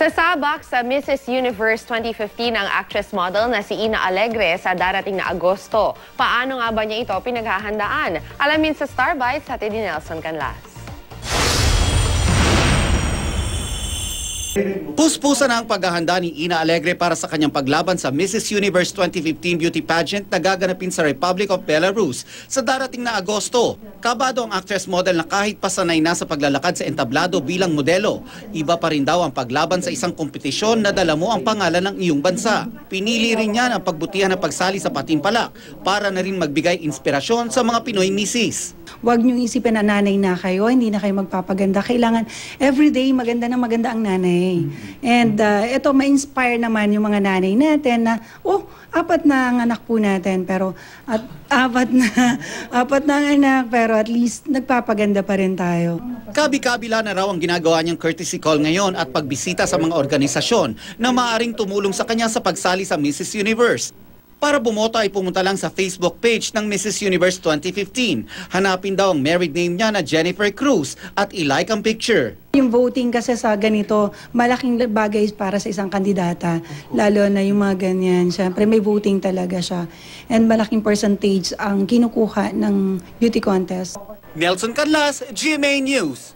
Sasabak sa Mrs. Universe 2015 ang actress model na si Ina Alegre sa darating na Agosto. Paano nga ba niya ito pinaghahandaan? Alamin sa Star Bites sa ni Nelson Canlas. Puspusan na ang paghahanda ni Ina Alegre para sa kanyang paglaban sa Mrs. Universe 2015 beauty pageant na gaganapin sa Republic of Belarus sa darating na Agosto. Kabado ang actress model na kahit pasanay na sa paglalakad sa entablado bilang modelo, iba pa rin daw ang paglaban sa isang kompetisyon na dala mo ang pangalan ng iyong bansa. Pinili rin niya ang pagbutihan ng pagsali sa Patimpalak para na rin magbigay inspirasyon sa mga Pinoy misis. Huwag niyong isipin na nanay na kayo, hindi na kayo magpapaganda. Kailangan everyday maganda na maganda ang nanay. And ito, ma-inspire naman yung mga nanay natin na, apat na ang anak po natin, pero apat na ang anak, pero at least nagpapaganda pa rin tayo. Kabi-kabila na raw ang ginagawa niyang courtesy call ngayon at pagbisita sa mga organisasyon na maaaring tumulong sa kanya sa pagsali sa Mrs. Universe. Para bumoto ay pumunta lang sa Facebook page ng Mrs. Universe 2015. Hanapin daw ang married name niya na Jennifer Cruz at i-like ang picture. Yung voting kasi sa ganito, malaking bagay para sa isang kandidata, lalo na yung mga ganyan. Siyempre may voting talaga siya. And malaking percentage ang kinukuha ng beauty contest. Nelson Canlas, GMA News.